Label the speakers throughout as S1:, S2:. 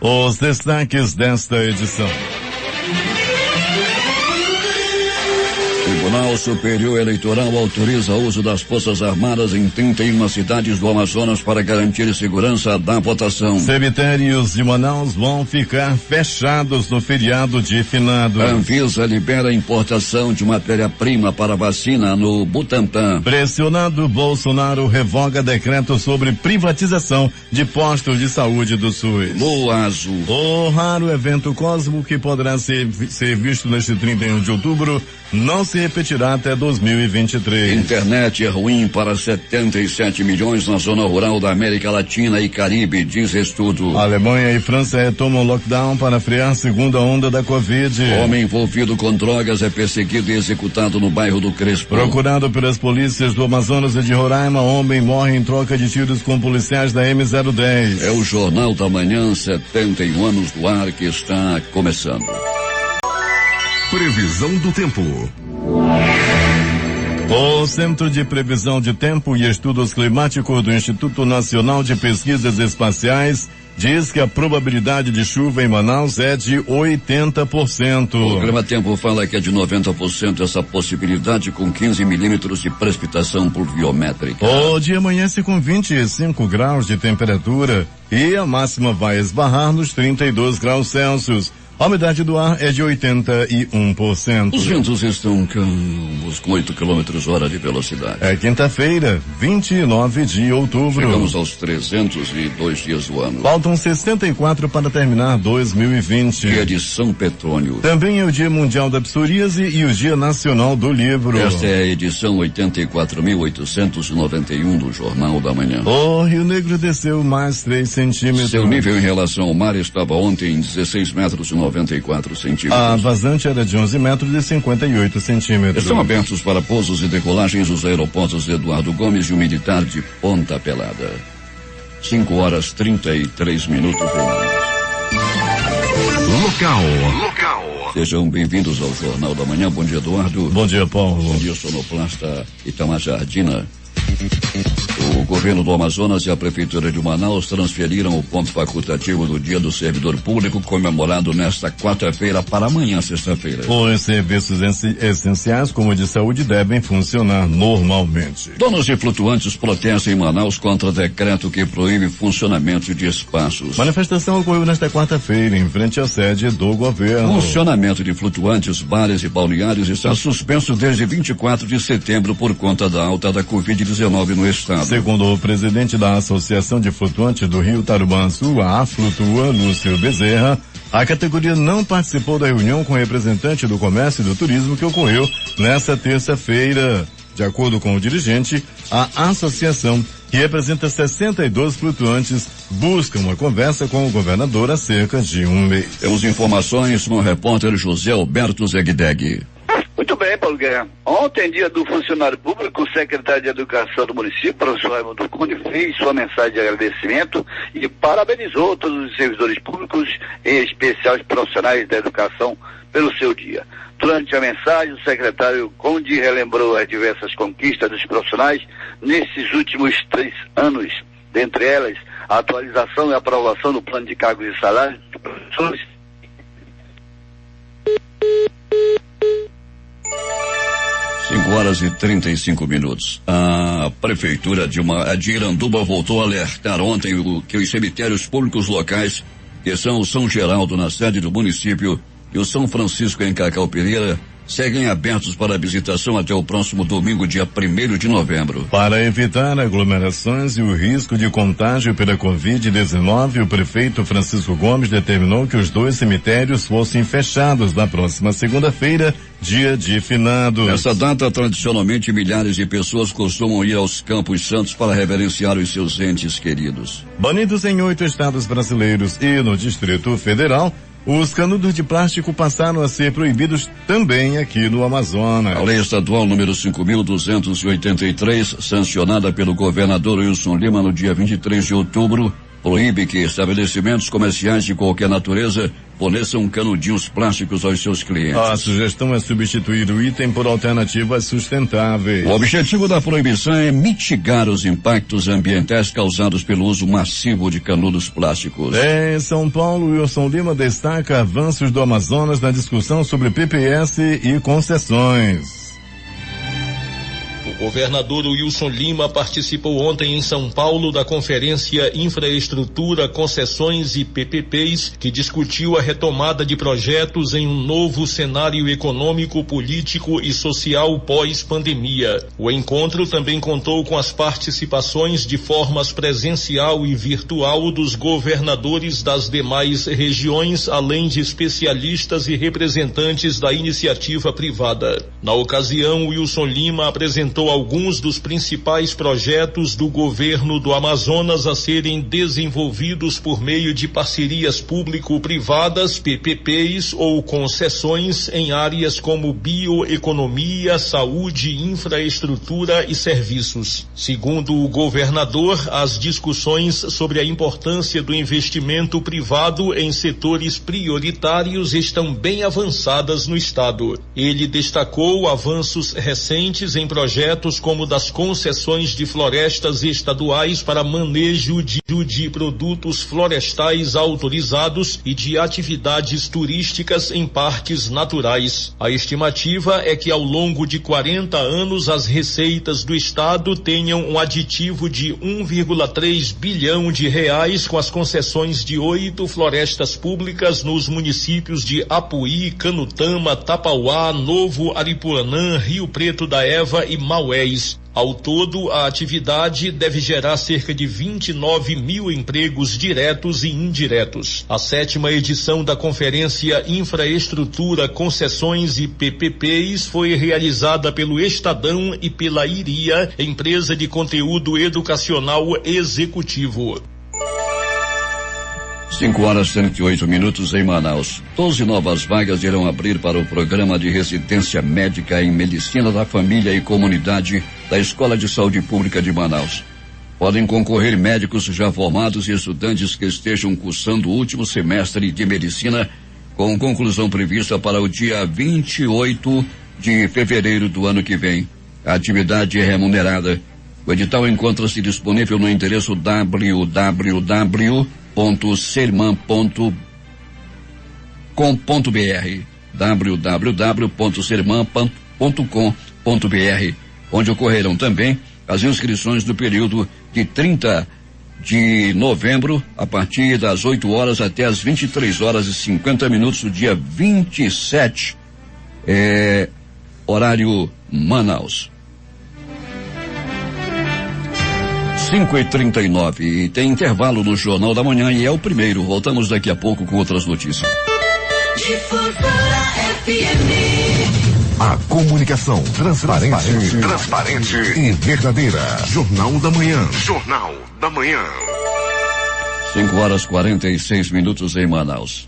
S1: Os destaques desta edição.
S2: Tribunal Superior Eleitoral autoriza o uso das Forças Armadas em 31 cidades do Amazonas para garantir segurança da votação.
S1: Cemitérios de Manaus vão ficar fechados no feriado de finado.
S2: A Anvisa libera importação de matéria-prima para vacina no Butantã.
S1: Pressionado, Bolsonaro revoga decreto sobre privatização de postos de saúde do SUS.
S2: Lua azul.
S1: O raro evento cósmico que poderá ser visto neste 31 de outubro não se repetirá até 2023.
S2: Internet é ruim para 77 milhões na zona rural da América Latina e Caribe, diz estudo.
S1: Alemanha e França retomam lockdown para frear a segunda onda da Covid.
S2: Homem envolvido com drogas é perseguido e executado no bairro do Crespo.
S1: Procurado pelas polícias do Amazonas e de Roraima, homem morre em troca de tiros com policiais da M010.
S2: É o Jornal da Manhã, 71 anos do ar, que está começando.
S3: Previsão do tempo.
S1: O Centro de Previsão de Tempo e Estudos Climáticos do Instituto Nacional de Pesquisas Espaciais diz que a probabilidade de chuva em Manaus é de 80%.
S2: O Clima Tempo fala que é de 90% essa possibilidade, com 15 milímetros de precipitação pluviométrica.
S1: O dia amanhece com 25 graus de temperatura e a máxima vai esbarrar nos 32 graus Celsius. A umidade do ar é de 81%.
S2: Os ventos estão calmos, com 8 km/h de velocidade.
S1: É quinta-feira, 29 de outubro.
S2: Chegamos aos 302 dias do ano.
S1: Faltam 64 para terminar 2020.
S2: Dia de São Petrônio.
S1: Também é o Dia Mundial da Psoríase e o Dia Nacional do Livro.
S2: Esta é a edição 84.891 do Jornal da Manhã.
S1: O Rio Negro desceu mais 3 centímetros.
S2: Seu nível em relação ao mar estava ontem em 16 metros e 94 centímetros.
S1: A vazante era de 11 metros e 58 centímetros.
S2: Estão abertos para pousos e decolagens os aeroportos Eduardo Gomes e o Militar de Ponta Pelada. 5h33.
S3: Local.
S2: Sejam bem-vindos ao Jornal da Manhã. Bom dia, Eduardo.
S1: Bom dia, Paulo.
S2: Bom dia, sonoplasta Itamar Jardina. O governo do Amazonas e a Prefeitura de Manaus transferiram o ponto facultativo do Dia do Servidor Público, comemorado nesta quarta-feira, para amanhã, sexta-feira.
S1: Os serviços essenciais, como o de saúde, devem funcionar normalmente.
S2: Donos de flutuantes protestam em Manaus contra decreto que proíbe funcionamento de espaços.
S1: Manifestação ocorreu nesta quarta-feira, em frente à sede do governo.
S2: Funcionamento de flutuantes, bares e balneários está suspenso desde 24 de setembro por conta da alta da Covid-19 no estado.
S1: Segundo o presidente da Associação de Flutuantes do Rio Tarubançu, a Flutua, Lúcio Bezerra, a categoria não participou da reunião com o representante do comércio e do turismo que ocorreu nesta terça-feira. De acordo com o dirigente, a associação, que representa 62 flutuantes, busca uma conversa com o governador há cerca de um mês.
S2: Temos informações com o repórter José Alberto Zegdeg.
S4: Muito bem, Paulo Guerra. Ontem, dia do funcionário público, o secretário de Educação do município, professor Raimundo Conde, fez sua mensagem de agradecimento e parabenizou todos os servidores públicos, em especial os profissionais da educação, pelo seu dia. Durante a mensagem, o secretário Conde relembrou as diversas conquistas dos profissionais nesses últimos 3 anos. Dentre elas, a atualização e aprovação do plano de cargos e salários dos professores.
S2: 5h35. A prefeitura de Iranduba voltou a alertar ontem que os cemitérios públicos locais, que são o São Geraldo na sede do município e o São Francisco em Cacau Pereira, seguem abertos para visitação até o próximo domingo, dia 1º de novembro.
S1: Para evitar aglomerações e o risco de contágio pela Covid-19, o prefeito Francisco Gomes determinou que os 2 cemitérios fossem fechados na próxima segunda-feira, dia de finados.
S2: Nessa data, tradicionalmente, milhares de pessoas costumam ir aos Campos Santos para reverenciar os seus entes queridos.
S1: Banidos em 8 estados brasileiros e no Distrito Federal, os canudos de plástico passaram a ser proibidos também aqui no Amazonas.
S2: A lei estadual número 5.283, sancionada pelo governador Wilson Lima no dia 23 de outubro, proíbe que estabelecimentos comerciais de qualquer natureza forneçam canudinhos plásticos aos seus clientes.
S1: A sugestão é substituir o item por alternativas sustentáveis.
S2: O objetivo da proibição é mitigar os impactos ambientais causados pelo uso massivo de canudos plásticos.
S1: Em São Paulo, Wilson Lima destaca avanços do Amazonas na discussão sobre PPS e concessões.
S5: O governador Wilson Lima participou ontem em São Paulo da Conferência Infraestrutura, Concessões e PPPs, que discutiu a retomada de projetos em um novo cenário econômico, político e social pós-pandemia. O encontro também contou com as participações de formas presencial e virtual dos governadores das demais regiões, além de especialistas e representantes da iniciativa privada. Na ocasião, Wilson Lima apresentou alguns dos principais projetos do governo do Amazonas a serem desenvolvidos por meio de parcerias público-privadas, PPPs ou concessões em áreas como bioeconomia, saúde, infraestrutura e serviços. Segundo o governador, as discussões sobre a importância do investimento privado em setores prioritários estão bem avançadas no estado. Ele destacou avanços recentes em projetos como das concessões de florestas estaduais para manejo de produtos florestais autorizados e de atividades turísticas em parques naturais. A estimativa é que ao longo de 40 anos as receitas do estado tenham um aditivo de 1,3 bilhão de reais com as concessões de 8 florestas públicas nos municípios de Apuí, Canutama, Tapauá, Novo Aripuanã, Rio Preto da Eva e Maués. Ao todo, a atividade deve gerar cerca de 29 mil empregos diretos e indiretos. A 7ª edição da Conferência Infraestrutura, Concessões e PPPs foi realizada pelo Estadão e pela Iria, empresa de conteúdo educacional executivo.
S2: 5h38 em Manaus. 12 novas vagas irão abrir para o programa de residência médica em medicina da família e comunidade da Escola de Saúde Pública de Manaus. Podem concorrer médicos já formados e estudantes que estejam cursando o último semestre de medicina, com conclusão prevista para o dia 28 de fevereiro do ano que vem. A atividade é remunerada. O edital encontra-se disponível no endereço www.serman.com.br www.serman.com.br, onde ocorrerão também as inscrições do período de 30 de novembro, a partir das 8 horas até as 23h50 do dia 27, horário Manaus. 5h39 e tem intervalo no Jornal da Manhã e é o primeiro. Voltamos daqui a pouco com outras notícias.
S3: A comunicação transparente e verdadeira. Jornal da Manhã. Jornal da Manhã.
S2: 5h46 em Manaus.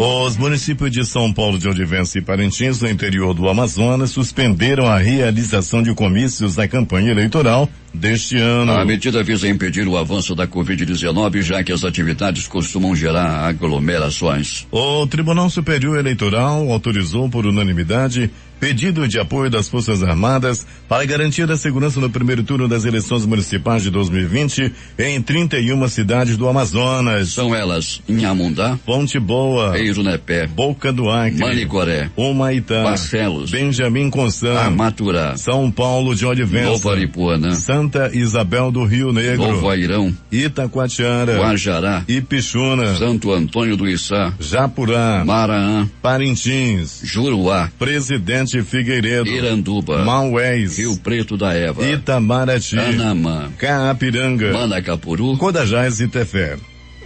S1: Os municípios de São Paulo de Olivença e Parintins, no interior do Amazonas, suspenderam a realização de comícios da campanha eleitoral deste ano.
S2: A medida visa impedir o avanço da Covid-19, já que as atividades costumam gerar aglomerações.
S1: O Tribunal Superior Eleitoral autorizou por unanimidade pedido de apoio das Forças Armadas para garantir a segurança no primeiro turno das eleições municipais de 2020 em 31 cidades do Amazonas.
S2: São elas Inhamundá,
S1: Ponte Boa,
S2: Eirunepé,
S1: Boca do Acre,
S2: Manicoré,
S1: Humaitá,
S2: Barcelos,
S1: Benjamin Constant,
S2: Amaturá,
S1: São Paulo de Olivença,
S2: Novo Aripuanã,
S1: Santa Isabel do Rio Negro,
S2: Novo Airão,
S1: Itacoatiara,
S2: Guajará,
S1: Ipixuna,
S2: Santo Antônio do Içá,
S1: Japurá,
S2: Maraã,
S1: Parintins,
S2: Juruá,
S1: Presidente Figueiredo,
S2: Iranduba,
S1: Maués,
S2: Rio Preto da Eva,
S1: Itamaraty,
S2: Anamã,
S1: Caapiranga,
S2: Manacapuru,
S1: Codajás e Tefé.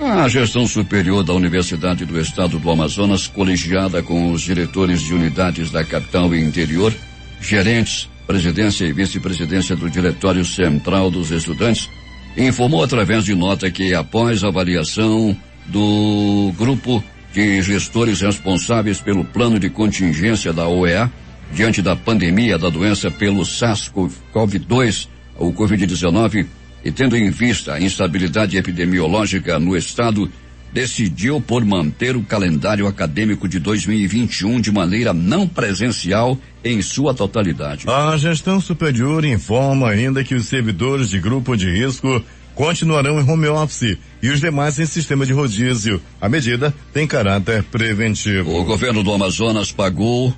S2: A gestão superior da Universidade do Estado do Amazonas, colegiada com os diretores de unidades da capital e interior, gerentes, presidência e vice-presidência do Diretório Central dos Estudantes, informou através de nota que, após a avaliação do grupo de gestores responsáveis pelo plano de contingência da OEA, diante da pandemia da doença pelo SARS-CoV-2, o Covid-19, e tendo em vista a instabilidade epidemiológica no estado, decidiu por manter o calendário acadêmico de 2021 de maneira não presencial em sua totalidade.
S1: A gestão superior informa ainda que os servidores de grupo de risco continuarão em home office e os demais em sistema de rodízio. A medida tem caráter preventivo.
S2: O governo do Amazonas pagou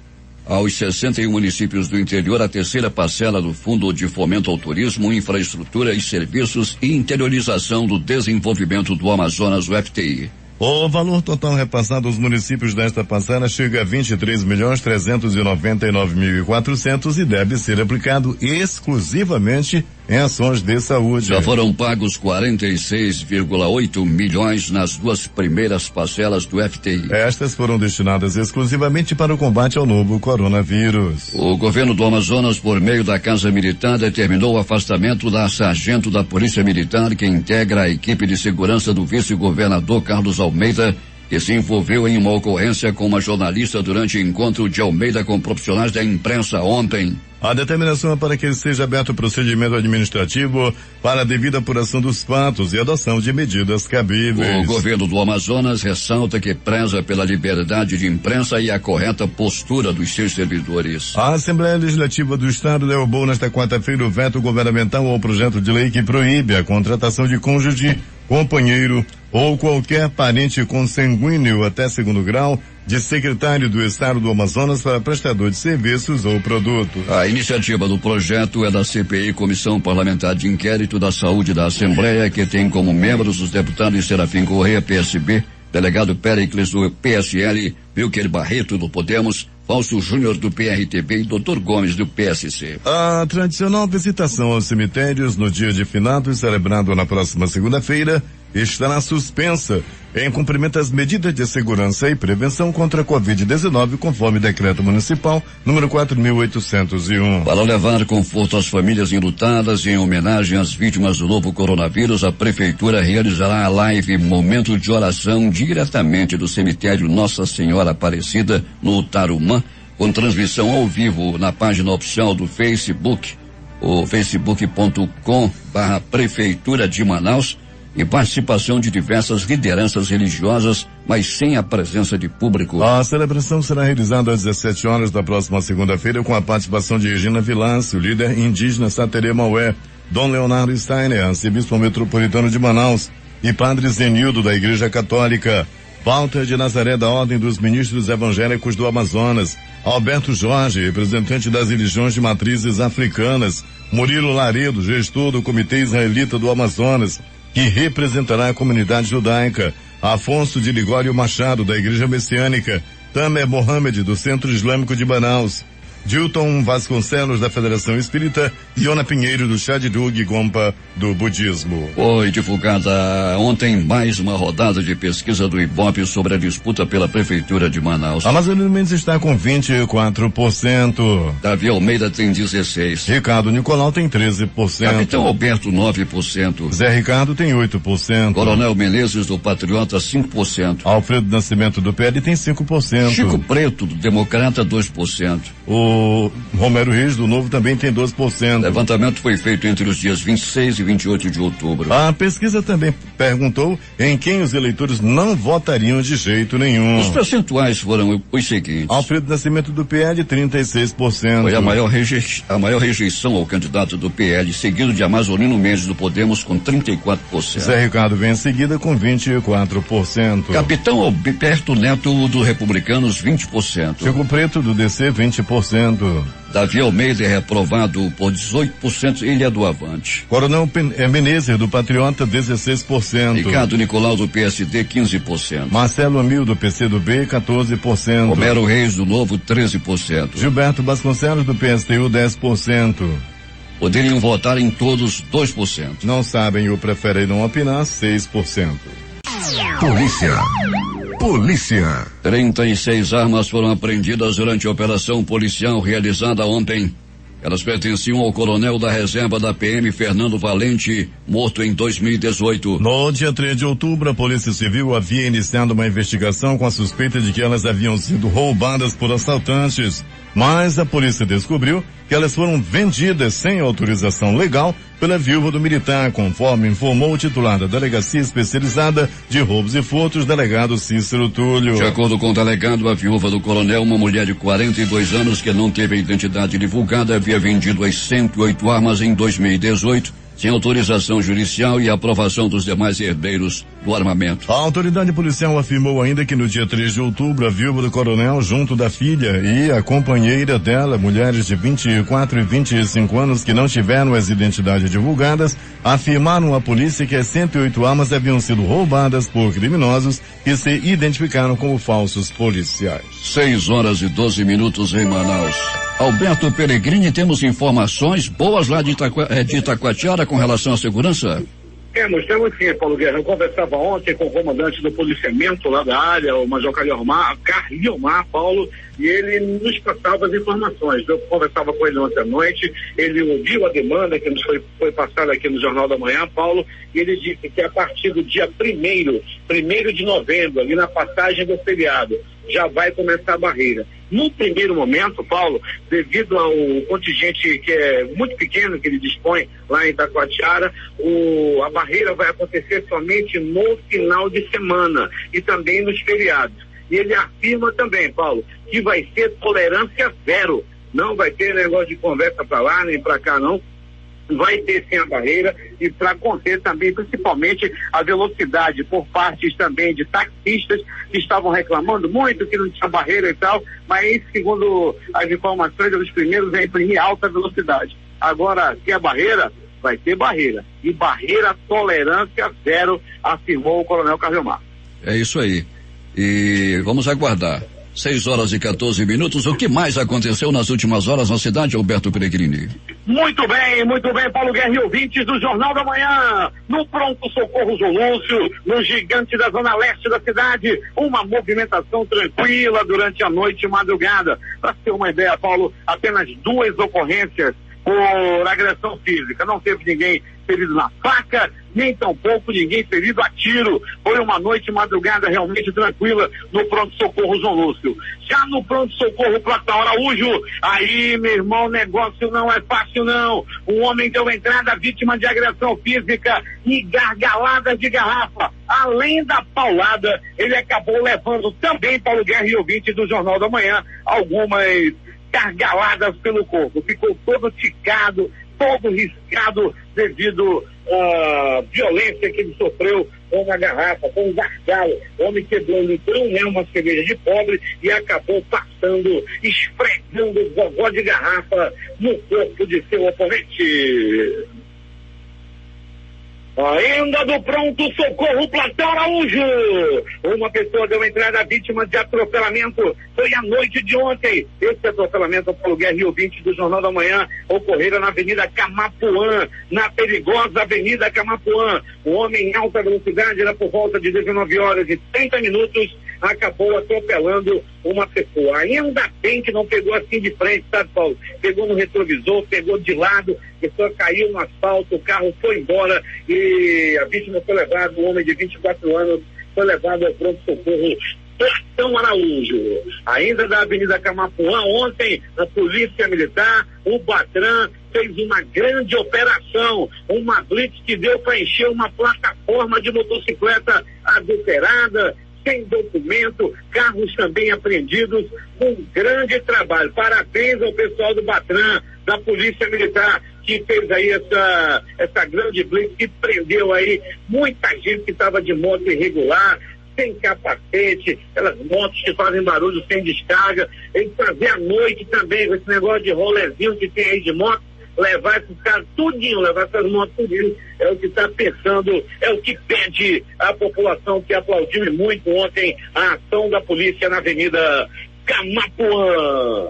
S2: aos 61 municípios do interior a terceira parcela do Fundo de Fomento ao Turismo, Infraestrutura e Serviços e Interiorização do Desenvolvimento do Amazonas, o FTI.
S1: O valor total repassado aos municípios desta parcela chega a 23.399.400 e deve ser aplicado exclusivamente em ações de saúde.
S2: Já foram pagos 46,8 milhões nas duas primeiras parcelas do FTI.
S1: Estas foram destinadas exclusivamente para o combate ao novo coronavírus.
S2: O governo do Amazonas, por meio da Casa Militar, determinou o afastamento da sargento da Polícia Militar que integra a equipe de segurança do vice-governador Carlos Almeida, que se envolveu em uma ocorrência com uma jornalista durante o encontro de Almeida com profissionais da imprensa ontem.
S1: A determinação é para que seja aberto o procedimento administrativo para a devida apuração dos fatos e adoção de medidas cabíveis.
S2: O governo do Amazonas ressalta que preza pela liberdade de imprensa e a correta postura dos seus servidores.
S1: A Assembleia Legislativa do Estado derrubou nesta quarta-feira o veto governamental ao projeto de lei que proíbe a contratação de cônjuge, companheiro ou qualquer parente consanguíneo até segundo grau de secretário do Estado do Amazonas para prestador de serviços ou produtos.
S2: A iniciativa do projeto é da CPI, Comissão Parlamentar de Inquérito da Saúde da Assembleia, que tem como membros os deputados Serafim Correia, PSB, delegado Péricles do PSL, Wilker Barreto do Podemos, Fausto Júnior do PRTB e Dr. Gomes do PSC.
S1: A tradicional visitação aos cemitérios no dia de finados, celebrado na próxima segunda-feira, estará suspensa em cumprimento às medidas de segurança e prevenção contra a Covid-19, conforme decreto municipal número 4.801.
S2: Para levar conforto às famílias enlutadas e em homenagem às vítimas do novo coronavírus, a Prefeitura realizará a live Momento de Oração diretamente do cemitério Nossa Senhora Aparecida, no Tarumã, com transmissão ao vivo na página oficial do Facebook, o facebook.com/Prefeitura de Manaus, e participação de diversas lideranças religiosas, mas sem a presença de público.
S1: A celebração será realizada às 17 horas da próxima segunda-feira com a participação de Regina Vilâncio, líder indígena Saterê Maué, Dom Leonardo Steiner, arcebispo metropolitano de Manaus, e Padre Zenildo da Igreja Católica, Walter de Nazaré da Ordem dos Ministros Evangélicos do Amazonas, Alberto Jorge, representante das religiões de matrizes africanas, Murilo Laredo, gestor do Comitê Israelita do Amazonas, que representará a comunidade judaica, Afonso de Ligório Machado, da Igreja Messiânica, Tamer Mohamed, do Centro Islâmico de Manaus, Dilton Vasconcelos, da Federação Espírita, e Iona Pinheiro, do Chadidug Gompa, do Budismo.
S2: Foi divulgada ontem mais uma rodada de pesquisa do Ibope sobre a disputa pela Prefeitura de Manaus.
S1: Amazônia Mendes está com 24%.
S2: Davi Almeida tem 16%.
S1: Ricardo Nicolau tem 13%.
S2: Capitão Alberto, 9%.
S1: Zé Ricardo tem 8%.
S2: Coronel Menezes, do Patriota, 5%.
S1: Alfredo Nascimento, do PL, tem 5%.
S2: Chico Preto, do Democrata, 2%.
S1: O Romero Reis, do Novo, também tem 12%.
S2: O levantamento foi feito entre os dias 26 e 28 de outubro.
S1: A pesquisa também perguntou em quem os eleitores não votariam de jeito nenhum.
S2: Os percentuais foram os seguintes.
S1: Alfredo Nascimento, do PL, 36%.
S2: Foi a maior rejeição ao candidato do PL, seguido de Amazonino Mendes, do Podemos, com 34%.
S1: Zé Ricardo vem em seguida com 24%.
S2: Capitão Alberto Neto, do Republicanos, 20%.
S1: Chico Preto, do DC, 20%.
S2: Davi Almeida é reprovado por 18%, ele é do Avante.
S1: Coronel Menezes, do Patriota, 16%.
S2: Ricardo Nicolau, do PSD, 15%.
S1: Marcelo Amil, do PCdoB, 14%.
S2: Romero Reis, do Novo, 13%.
S1: Gilberto Vasconcelos, do PSTU, 10%.
S2: Poderiam votar em todos 2%.
S1: Não sabem ou preferem não opinar, 6%.
S3: Polícia.
S2: 36 armas foram apreendidas durante a operação policial realizada ontem. Elas pertenciam ao coronel da reserva da PM, Fernando Valente, morto em 2018.
S1: No dia 3 de outubro, a Polícia Civil havia iniciado uma investigação com a suspeita de que elas haviam sido roubadas por assaltantes mas a polícia descobriu que elas foram vendidas sem autorização legal pela viúva do militar, conforme informou o titular da Delegacia Especializada de Roubos e Furtos, delegado Cícero Túlio.
S2: De acordo com o delegado, a viúva do coronel, uma mulher de 42 anos que não teve a identidade divulgada, havia vendido as 108 armas em 2018, sem autorização judicial e aprovação dos demais herdeiros do armamento.
S1: A autoridade policial afirmou ainda que no dia 3 de outubro, a viúva do coronel, junto da filha e a companheira dela, mulheres de 24 e 25 anos que não tiveram as identidades divulgadas, afirmaram à polícia que as 108 armas haviam sido roubadas por criminosos que se identificaram como falsos policiais.
S2: 6h12 em Manaus. Alberto Peregrini, temos informações boas lá de Itacoatiara com relação à segurança?
S6: Temos sim, Paulo Guerra. Eu conversava ontem com o comandante do policiamento lá da área, o Major Carliomar, Paulo, e ele nos passava as informações. Eu conversava com ele ontem à noite, ele ouviu a demanda que nos foi passada aqui no Jornal da Manhã, Paulo, e ele disse que a partir do dia 1º de novembro, ali na passagem do feriado, já vai começar a barreira. No primeiro momento, Paulo, devido ao contingente que é muito pequeno que ele dispõe lá em Itacoatiara, a barreira vai acontecer somente no final de semana e também nos feriados. E ele afirma também, Paulo, que vai ser tolerância zero. Não vai ter negócio de conversa para lá nem para cá, não. Vai ter sim a barreira e para conter também, principalmente, a velocidade por partes também de taxistas que estavam reclamando muito que não tinha barreira e tal, mas segundo as informações dos primeiros é imprimir alta velocidade. Agora, se é barreira, vai ter barreira. E barreira tolerância zero, afirmou o Coronel Carliomar.
S2: É isso aí. E vamos aguardar. 6h14. O que mais aconteceu nas últimas horas na cidade, Alberto Peregrini?
S6: Muito bem, Paulo Guerra e ouvintes do Jornal da Manhã. No Pronto Socorro João Lúcio, no gigante da zona leste da cidade, uma movimentação tranquila durante a noite e madrugada. Para ter uma ideia, Paulo, apenas 2 ocorrências por agressão física. Não teve ninguém ferido na faca, nem tampouco ninguém ferido a tiro. Foi uma noite e madrugada realmente tranquila no pronto-socorro João Lúcio. Já no pronto-socorro Platão Araújo, aí, meu irmão, o negócio não é fácil, não. Um homem deu entrada vítima de agressão física e gargaladas de garrafa. Além da paulada, ele acabou levando também, Paulo Guerra e ouvinte do Jornal da Manhã, algumas gargaladas pelo corpo. Ficou todo ticado, todo riscado devido à violência que ele sofreu com uma garrafa, com um gargalo. O homem quebrou um litrão, né, uma cerveja de pobre e acabou passando, esfregando o gogó de garrafa no corpo de seu oponente. Ainda do pronto-socorro Platão Araújo, uma pessoa deu entrada vítima de atropelamento, foi à noite de ontem. Esse atropelamento, Paulo Guerra e ouvinte do Jornal da Manhã, ocorreram na Avenida Camapuã, na perigosa Avenida Camapuã. O homem em alta velocidade, era por volta de 19h30, acabou atropelando uma pessoa. Ainda bem que não pegou assim de frente, sabe, Paulo? Pegou no retrovisor, pegou de lado, a pessoa caiu no asfalto, o carro foi embora e a vítima foi levada, um homem de 24 anos, foi levado ao pronto-socorro Platão Araújo. Ainda da Avenida Camapuã, ontem, a Polícia Militar, o Batran, fez uma grande operação, uma blitz que deu para encher uma plataforma de motocicleta adulterada, sem documento, carros também apreendidos, um grande trabalho. Parabéns ao pessoal do Batran, da Polícia Militar, que fez aí essa grande blitz, que prendeu aí muita gente que estava de moto irregular, sem capacete, aquelas motos que fazem barulho sem descarga, e fazer à noite também, com esse negócio de rolezinho que tem aí de moto, levar esses caras tudinho, levar essas motos tudinho, é o que está pensando, é o que pede a população, que aplaudiu muito ontem a ação da polícia na Avenida Camapuã.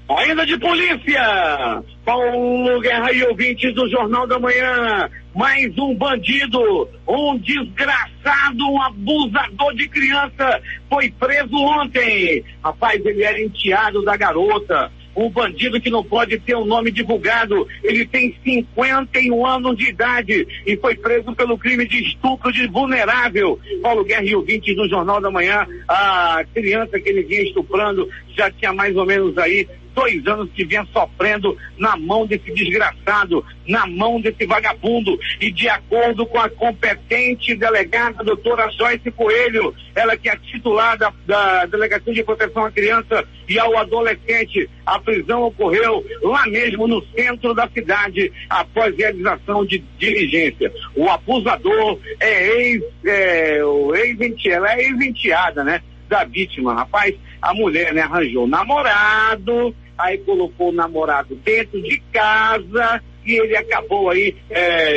S6: Ainda de polícia, Paulo Guerra e ouvintes do Jornal da Manhã, mais um bandido, um desgraçado, um abusador de criança, foi preso ontem. Rapaz, ele era enteado da garota, um bandido que não pode ter o nome divulgado. Ele tem 51 anos de idade e foi preso pelo crime de estupro de vulnerável. Paulo Guerra e ouvintes do Jornal da Manhã, a criança que ele vinha estuprando já tinha mais ou menos aí 2 anos que vinha sofrendo na mão desse desgraçado, na mão desse vagabundo. E de acordo com a competente delegada, a doutora Joyce Coelho, ela que é titular da Delegacia de Proteção à Criança e ao Adolescente, a prisão ocorreu lá mesmo no centro da cidade, após realização de diligência. O abusador ela é ex-enteada, né, da vítima. Rapaz, a mulher, né, arranjou namorado, aí colocou o namorado dentro de casa e ele acabou aí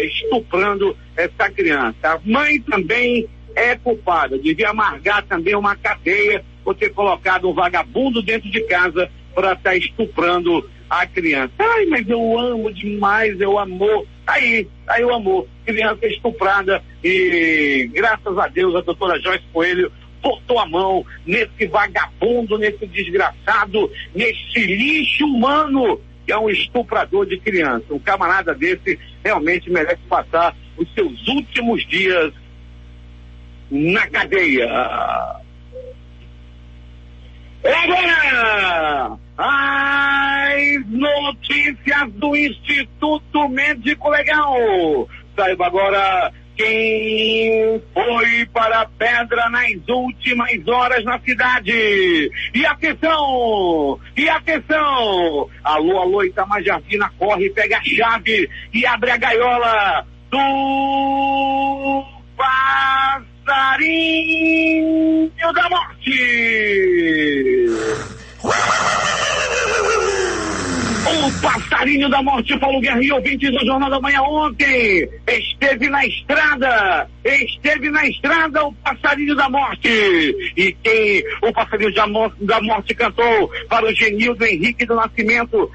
S6: estuprando essa criança. A mãe também é culpada, devia amargar também uma cadeia por ter colocado um vagabundo dentro de casa para estar estuprando a criança. Ai, mas eu amo demais, eu amo. Aí o amor, criança estuprada, e graças a Deus a doutora Joyce Coelho botou a mão nesse vagabundo, nesse desgraçado, nesse lixo humano que é um estuprador de criança. Um camarada desse realmente merece passar os seus últimos dias na cadeia. Agora, as notícias do Instituto Médico Legal. Saiba agora quem foi para a pedra nas últimas horas na cidade. E atenção! Alô, Itamajardina, corre, pega a chave e abre a gaiola do Passarinho da Morte. O Passarinho da Morte, Paulo Guerra e ouvintes do Jornal da Manhã ontem, esteve na estrada o Passarinho da Morte. E quem o Passarinho da Morte cantou para o Genildo Henrique do Nascimento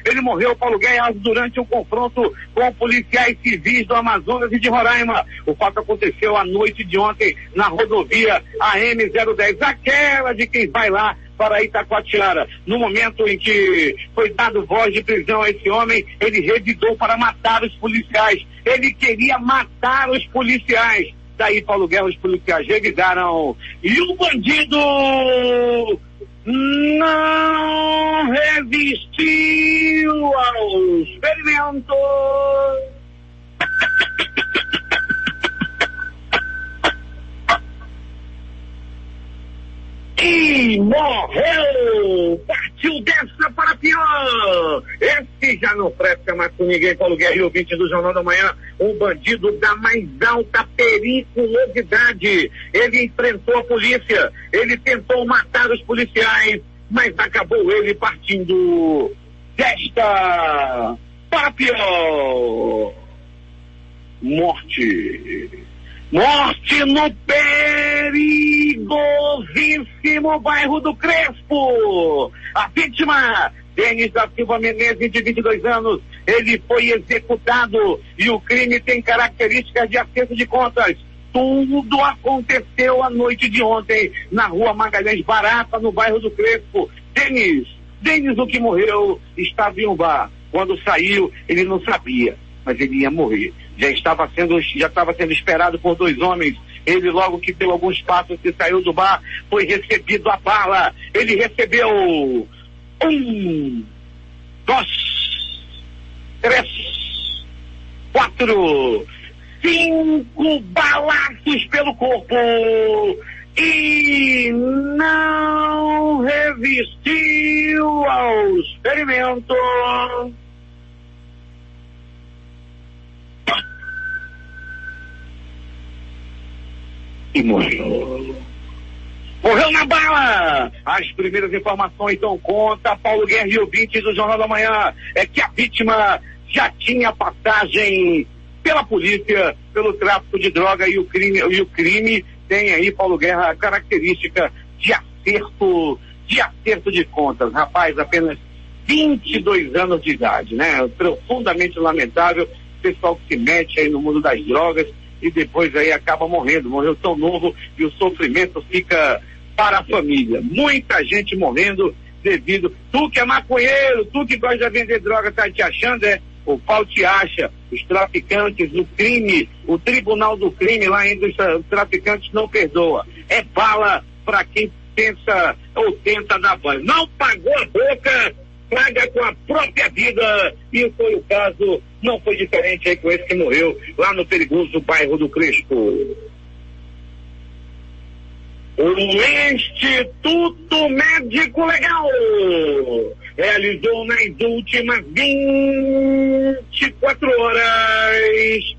S6: ele morreu, Paulo Guerra, durante um confronto com policiais civis do Amazonas e de Roraima. O fato aconteceu à noite de ontem na rodovia AM010, aquela de quem vai lá para Itacoatiara. No momento em que foi dado voz de prisão a esse homem, ele revidou para matar os policiais. Ele queria matar os policiais. Daí, Paulo Guerra, os policiais revidaram. E o bandido não resistiu ao experimento. E morreu! Partiu dessa para pior! Esse já não presta mais com ninguém, Paulo Guerra e ouvinte do Jornal da Manhã. Um bandido da mais alta periculosidade. Ele enfrentou a polícia, ele tentou matar os policiais, mas acabou ele partindo desta para pior. Morte no perigosíssimo bairro do Crespo. A vítima, Denis da Silva Menezes, de 22 anos, ele foi executado e o crime tem características de acerto de contas. Tudo aconteceu a noite de ontem na rua Magalhães Barata, no bairro do Crespo. Denis, o que morreu, estava em um bar. Quando saiu, ele não sabia, mas ele ia morrer. Já estava sendo esperado por 2 homens. Ele, logo que deu alguns passos e saiu do bar, foi recebido a bala. Ele recebeu 1, 2, 3, 4, 5 balaços pelo corpo e não resistiu ao experimento. E morreu na bala. As primeiras informações dão conta, Paulo Guerra e ouvintes do Jornal da Manhã, é que a vítima já tinha passagem pela polícia, pelo tráfico de droga, e o crime tem aí, Paulo Guerra, a característica de acerto de contas. Rapaz, apenas 22 anos de idade, né? Profundamente lamentável, o pessoal que se mete aí no mundo das drogas e depois aí acaba morreu tão novo, e o sofrimento fica para a família. Muita gente morrendo devido. Tu que é maconheiro, tu que gosta de vender droga, tá te achando, o pau te acha. Os traficantes, o crime, o tribunal do crime lá entre os traficantes não perdoa. É bala para quem pensa ou tenta dar banho. Não pagou a boca, paga com a própria vida, e foi o caso, não foi diferente aí com esse que morreu lá no perigoso bairro do Crespo. O Instituto Médico Legal realizou nas últimas 24 horas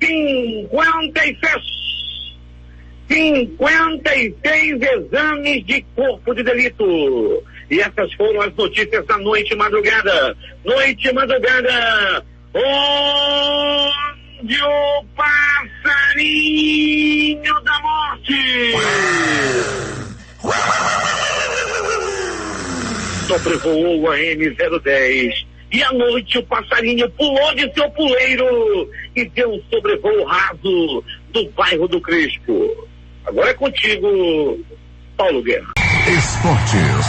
S6: 56 exames de corpo de delito. E essas foram as notícias da noite e madrugada. Noite e madrugada, onde o passarinho da morte sobrevoou a M010. E à noite o passarinho pulou de seu puleiro e deu um sobrevoo raso do bairro do Crespo. Agora é contigo, Paulo Guerra.
S3: Esportes.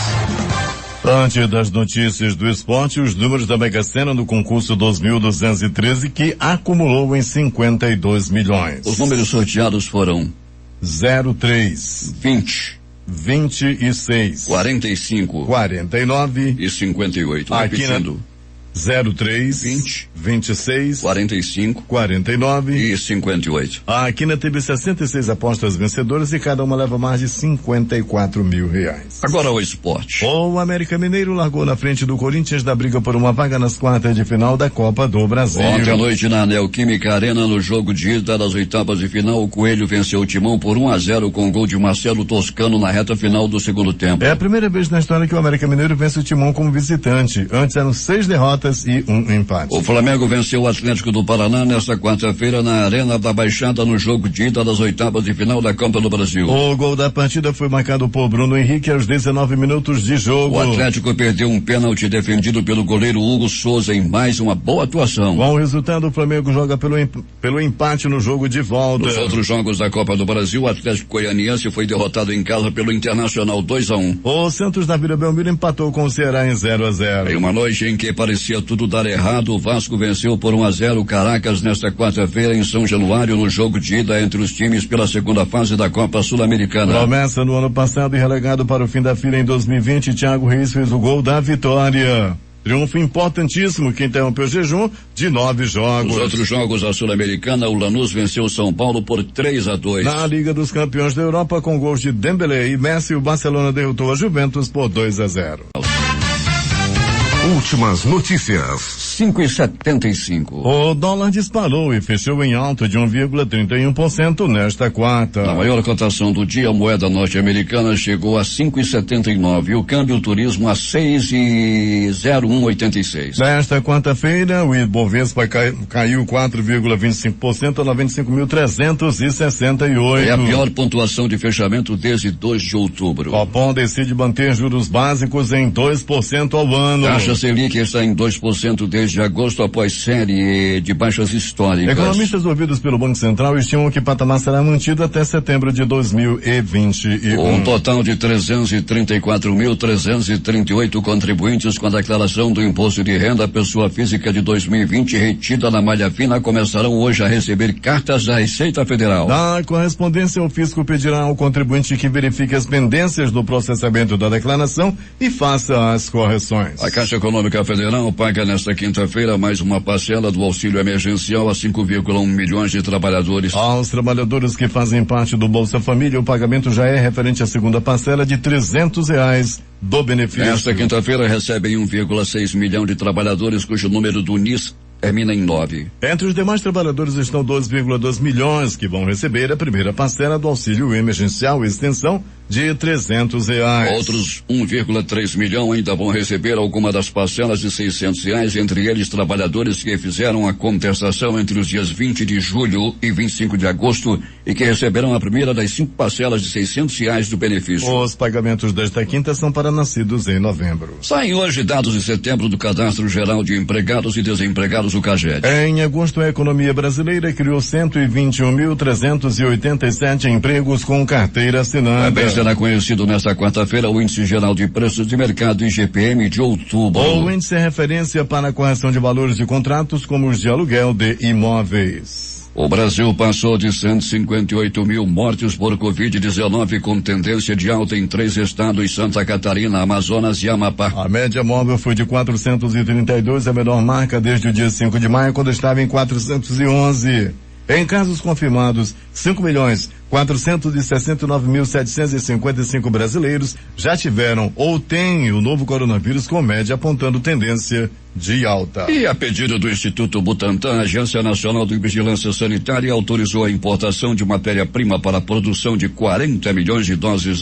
S1: Antes das notícias do esporte, os números da Mega Sena no concurso 2.213, que acumulou em 52 milhões.
S2: Os números sorteados foram
S1: 03,
S2: 20,
S1: 26,
S2: 45,
S1: 49
S2: e 58.
S1: Aqui
S2: Repetindo.
S1: 03,
S2: 20,
S1: 26,
S2: 45,
S1: 49
S2: e 58.
S1: A Aquina teve 66 apostas vencedoras e cada uma leva mais de 54 mil reais.
S2: Agora o esporte.
S1: O América Mineiro largou na frente do Corinthians da briga por uma vaga nas quartas de final da Copa do Brasil.
S2: Ontem à noite na Neoquímica Arena, no jogo de ida das oitavas de final, o Coelho venceu o Timão por 1-0 com gol de Marcelo Toscano na reta final do segundo tempo.
S1: É a primeira vez na história que o América Mineiro vence o Timão como visitante. Antes eram 6 derrotas e um empate.
S2: O Flamengo venceu o Atlético do Paraná nesta quarta-feira na Arena da Baixada no jogo de ida das oitavas de final da Copa do Brasil.
S1: O gol da partida foi marcado por Bruno Henrique aos 19 minutos de jogo.
S2: O Atlético perdeu um pênalti defendido pelo goleiro Hugo Souza em mais uma boa atuação.
S1: Com o resultado, o Flamengo joga pelo empate no jogo de volta.
S2: Nos outros jogos da Copa do Brasil, o Atlético Goianiense foi derrotado em casa pelo Internacional 2-1.
S1: O Santos da Vila Belmiro empatou com o Ceará em 0-0.
S2: Em uma noite em que parecia tudo dar errado, o Vasco venceu por 1-0 o Caracas nesta quarta-feira em São Januário no jogo de ida entre os times pela segunda fase da Copa Sul-Americana.
S1: Promessa no ano passado e relegado para o fim da fila em 2020, Thiago Reis fez o gol da vitória. Triunfo importantíssimo que interrompeu o jejum de 9 jogos.
S2: Nos outros jogos da Sul-Americana, o Lanús venceu o São Paulo por 3-2.
S1: Na Liga dos Campeões da Europa, com gols de Dembélé e Messi, o Barcelona derrotou a Juventus por 2-0.
S3: Últimas notícias.
S2: 5,75.
S1: O dólar disparou e fechou em alta de 1,31% nesta quarta.
S2: Na maior cotação do dia, a moeda norte-americana chegou a 5,79 e o câmbio turismo a 6,0186.
S1: Nesta quarta-feira, o Ibovespa caiu 4,25% a 95.368.
S2: É a pior pontuação de fechamento desde 2 de outubro.
S1: O Copom decide manter juros básicos em 2% ao ano.
S2: Taxa Selic está em 2% desde agosto após série de baixas históricas.
S1: Economistas ouvidos pelo Banco Central estimam que o patamar será mantido até setembro de 2021.
S2: Um total de 334.338 contribuintes com a declaração do imposto de renda à pessoa física de 2020 retida na malha fina começarão hoje a receber cartas da Receita Federal.
S1: Na correspondência, o fisco pedirá ao contribuinte que verifique as pendências do processamento da declaração e faça as correções.
S2: A Caixa Econômica Federal paga nesta quinta-feira mais uma parcela do auxílio emergencial a 5,1 milhões de trabalhadores.
S1: Aos trabalhadores que fazem parte do Bolsa Família, o pagamento já é referente à segunda parcela de R$300 do benefício.
S2: Nesta quinta-feira recebem 1,6 milhão de trabalhadores cujo número do NIS termina em 9.
S1: Entre os demais trabalhadores estão 2,2 milhões que vão receber a primeira parcela do auxílio emergencial e extensão de R$300.
S2: Outros 1,3 milhão ainda vão receber alguma das parcelas de R$600, entre eles trabalhadores que fizeram a contestação entre os dias 20 de julho e 25 de agosto e que receberão a primeira das 5 parcelas de R$600 do benefício.
S1: Os pagamentos desta quinta são para nascidos em novembro.
S2: Saem hoje dados de setembro do Cadastro Geral de Empregados e Desempregados, o CAGED.
S1: Em agosto, a economia brasileira criou 121.387 empregos com carteira assinada.
S2: será conhecido nesta quarta-feira o Índice Geral de Preços de Mercado, IGPM, de outubro.
S1: O índice é referência para a correção de valores de contratos como os de aluguel de imóveis.
S2: O Brasil passou de 158 mil mortes por Covid-19, com tendência de alta em 3 estados: Santa Catarina, Amazonas e Amapá.
S1: A média móvel foi de 432, a menor marca desde o dia 5 de maio, quando estava em 411. Em casos confirmados, 5.469.755 brasileiros já tiveram ou têm o novo coronavírus, com média apontando tendência de alta.
S2: E a pedido do Instituto Butantan, a Agência Nacional de Vigilância Sanitária autorizou a importação de matéria-prima para a produção de 40 milhões de doses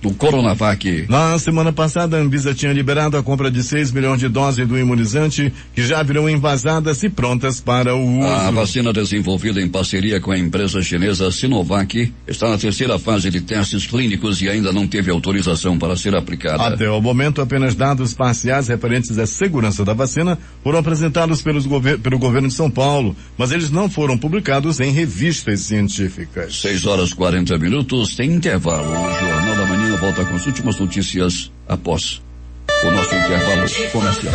S2: do Coronavac.
S1: Na semana passada, a Anvisa tinha liberado a compra de 6 milhões de doses do imunizante, que já virão envasadas e prontas para o uso.
S2: A vacina, desenvolvida em parceria com a empresa chinesa Sinovac, está na terceira fase de testes clínicos e ainda não teve autorização para ser aplicada.
S1: Até o momento, apenas dados parciais referentes à segurança da vacina foram apresentados pelo governo de São Paulo, mas eles não foram publicados em revistas científicas.
S2: 6h40, tem intervalo. O Jornal da Manhã volta com as últimas notícias após o nosso intervalo comercial.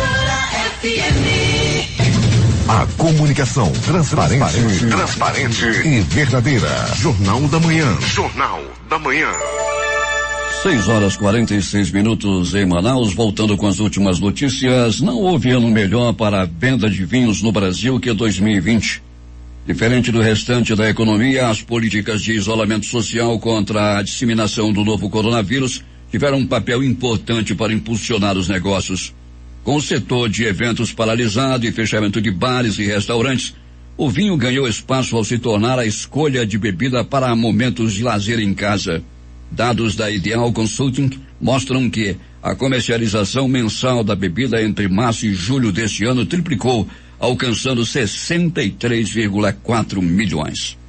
S3: A comunicação transparente e verdadeira. Jornal da Manhã. Jornal da Manhã.
S2: 6h46 em Manaus, voltando com as últimas notícias. Não houve ano melhor para a venda de vinhos no Brasil que 2020. Diferente do restante da economia, as políticas de isolamento social contra a disseminação do novo coronavírus tiveram um papel importante para impulsionar os negócios. Com o setor de eventos paralisado e fechamento de bares e restaurantes, o vinho ganhou espaço ao se tornar a escolha de bebida para momentos de lazer em casa. Dados da Ideal Consulting mostram que a comercialização mensal da bebida entre março e julho deste ano triplicou, alcançando 63,4 milhões.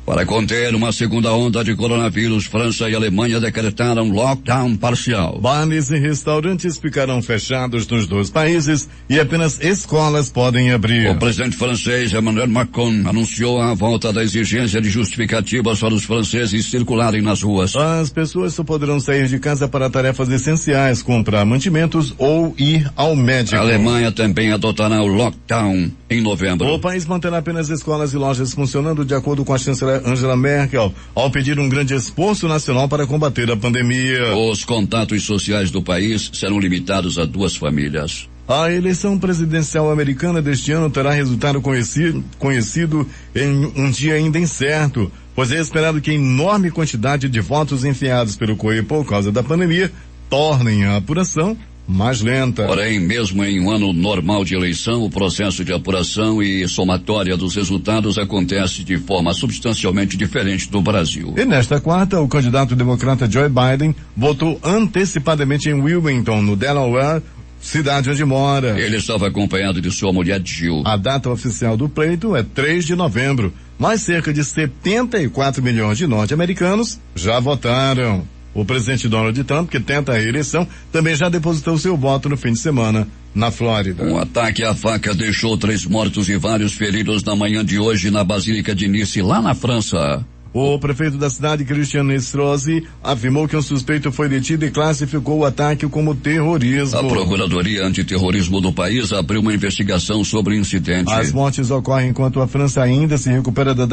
S2: Para conter uma segunda onda de coronavírus, França e Alemanha decretaram lockdown parcial.
S1: Bares e restaurantes ficarão fechados nos dois países e apenas escolas podem abrir.
S2: O presidente francês Emmanuel Macron anunciou a volta da exigência de justificativas para os franceses circularem nas ruas.
S1: As pessoas só poderão sair de casa para tarefas essenciais, comprar mantimentos ou ir ao médico.
S2: A Alemanha também adotará o lockdown em novembro.
S1: O país manterá apenas escolas e lojas funcionando, de acordo com a chanceler Angela Merkel, ao pedir um grande esforço nacional para combater a pandemia.
S2: Os contatos sociais do país serão limitados a 2 famílias.
S1: A eleição presidencial americana deste ano terá resultado conhecido em um dia ainda incerto, pois é esperado que a enorme quantidade de votos enfiados pelo correio por causa da pandemia tornem a apuração mais lenta.
S2: Porém, mesmo em um ano normal de eleição, o processo de apuração e somatória dos resultados acontece de forma substancialmente diferente do Brasil.
S1: E nesta quarta, o candidato democrata Joe Biden votou antecipadamente em Wilmington, no Delaware, cidade onde mora.
S2: Ele estava acompanhado de sua mulher Jill.
S1: A data oficial do pleito é 3 de novembro, mas cerca de 74 milhões de norte-americanos já votaram. O presidente Donald Trump, que tenta a reeleição, também já depositou seu voto no fim de semana na Flórida.
S2: Um ataque à faca deixou 3 mortos e vários feridos na manhã de hoje na Basílica de Nice, lá na França.
S1: O prefeito da cidade, Christian Estrosi, afirmou que um suspeito foi detido e classificou o ataque como terrorismo.
S2: A Procuradoria Antiterrorismo do país abriu uma investigação sobre o incidente.
S1: As mortes ocorrem enquanto a França ainda se recupera da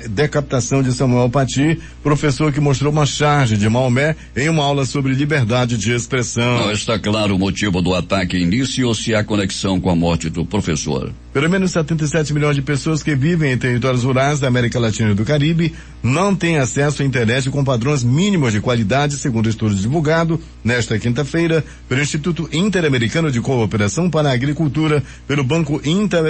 S1: decapitação de Samuel Paty, professor que mostrou uma charge de Maomé em uma aula sobre liberdade de expressão.
S2: Não está claro o motivo do ataque em Nice ou se há conexão com a morte do professor.
S1: Pelo menos 77 milhões de pessoas que vivem em territórios rurais da América Latina e do Caribe não têm acesso à internet com padrões mínimos de qualidade, segundo estudo divulgado nesta quinta-feira pelo Instituto Interamericano de Cooperação para a Agricultura, pelo Banco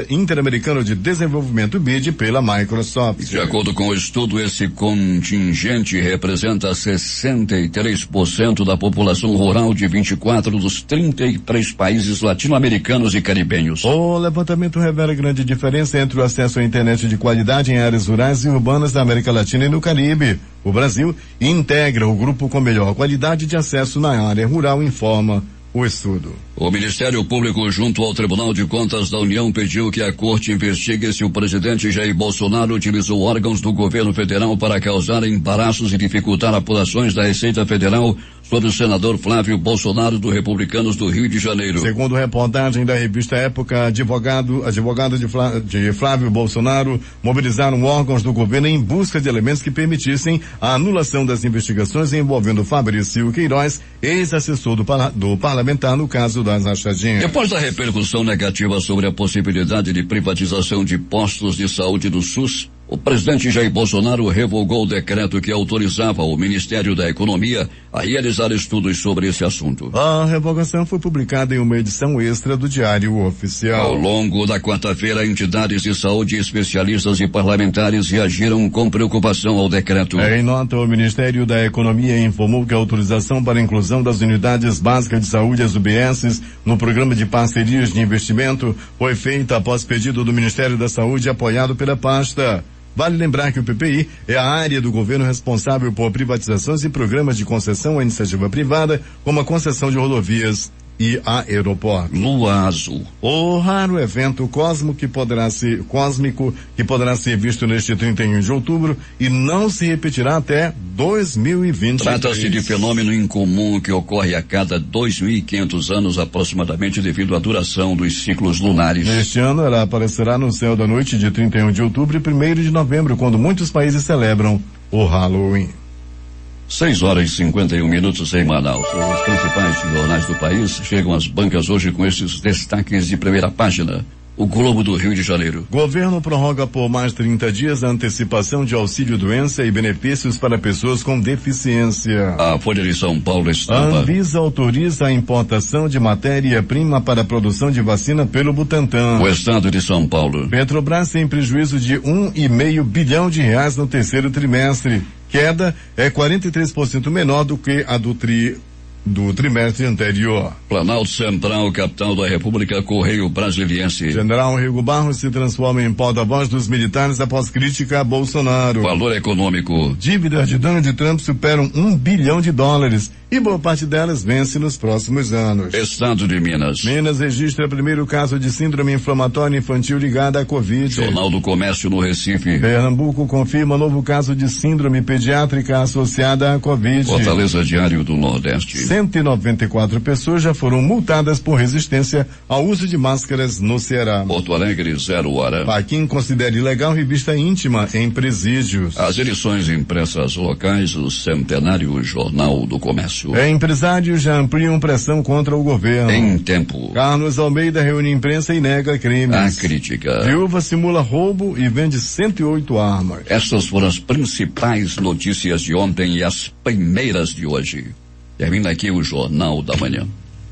S1: Interamericano de Desenvolvimento BID e pela Microsoft.
S2: De acordo com o estudo, esse contingente representa 63% da população rural de 24 dos 33 países latino-americanos e caribenhos.
S1: O levantamento revela grande diferença entre o acesso à internet de qualidade em áreas rurais e urbanas da América Latina e no Caribe. O Brasil integra o grupo com melhor qualidade de acesso na área rural, informa o estudo.
S2: O Ministério Público, junto ao Tribunal de Contas da União, pediu que a Corte investigue se o presidente Jair Bolsonaro utilizou órgãos do governo federal para causar embaraços e dificultar apurações da Receita Federal sobre o senador Flávio Bolsonaro, do Republicanos do Rio de Janeiro.
S1: Segundo reportagem da revista Época, advogado de Flávio Bolsonaro mobilizaram órgãos do governo em busca de elementos que permitissem a anulação das investigações envolvendo Fabrício Queiroz, ex-assessor do parlamentar no caso das rachadinhas.
S2: Depois da repercussão negativa sobre a possibilidade de privatização de postos de saúde do SUS, o presidente Jair Bolsonaro revogou o decreto que autorizava o Ministério da Economia a realizar estudos sobre esse assunto.
S1: A revogação foi publicada em uma edição extra do Diário Oficial.
S2: Ao longo da quarta-feira, entidades de saúde, especialistas e parlamentares reagiram com preocupação ao decreto.
S1: Em nota, o Ministério da Economia informou que a autorização para a inclusão das unidades básicas de saúde, as UBSs, no programa de parcerias de investimento foi feita após pedido do Ministério da Saúde, apoiado pela pasta. Vale lembrar que o PPI é a área do governo responsável por privatizações e programas de concessão à iniciativa privada, como a concessão de rodovias e aeroportos.
S2: Lua azul.
S1: O raro evento cósmico que poderá ser visto neste 31 de outubro e não se repetirá até 2020.
S2: Trata-se de fenômeno incomum que ocorre a cada 2.500 anos aproximadamente devido à duração dos ciclos lunares.
S1: Neste ano ela aparecerá no céu da noite de 31 de outubro e 1º de novembro, quando muitos países celebram o Halloween.
S2: 6h51 em Manaus. Os principais jornais do país chegam às bancas hoje com esses destaques de primeira página. O Globo do Rio de Janeiro.
S1: Governo prorroga por mais 30 dias a antecipação de auxílio-doença e benefícios para pessoas com deficiência.
S2: A Folha de São Paulo
S1: A Anvisa autoriza a importação de matéria-prima para a produção de vacina pelo Butantan.
S2: O Estado de São Paulo.
S1: Petrobras tem prejuízo de R$1,5 bilhão no terceiro trimestre. Queda é 43% menor do que a do trimestre anterior.
S2: Planalto Central, capital da República, Correio Brasiliense.
S1: General Rigo Barros se transforma em porta-voz dos militares após crítica a Bolsonaro.
S2: Valor econômico.
S1: Dívidas de Donald Trump superam $1 bilhão e boa parte delas vence nos próximos anos.
S2: Estado de Minas.
S1: Minas registra primeiro caso de síndrome inflamatória infantil ligada à Covid.
S2: Jornal do Comércio no Recife.
S1: Pernambuco confirma novo caso de síndrome pediátrica associada à Covid.
S2: Fortaleza Diário do Nordeste.
S1: 194 pessoas já foram multadas por resistência ao uso de máscaras no Ceará.
S2: Porto Alegre, 0 hora.
S1: Paquim considera ilegal revista íntima em presídios.
S2: As edições impressas locais, o Centenário Jornal do Comércio.
S1: Empresários já ampliam pressão contra o governo.
S2: Em tempo.
S1: Carlos Almeida reúne imprensa e nega crimes.
S2: A crítica.
S1: Viúva simula roubo e vende 108 armas.
S2: Estas foram as principais notícias de ontem e as primeiras de hoje. Termina aqui o Jornal da Manhã.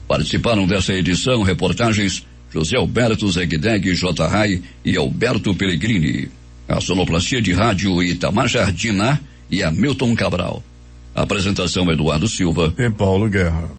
S2: Participaram dessa edição reportagens José Alberto Zegdeg, J. Rai e Alberto Pellegrini. A sonoplastia de rádio Itamar Jardina e Hamilton Cabral. Apresentação Eduardo Silva
S1: e Paulo Guerra.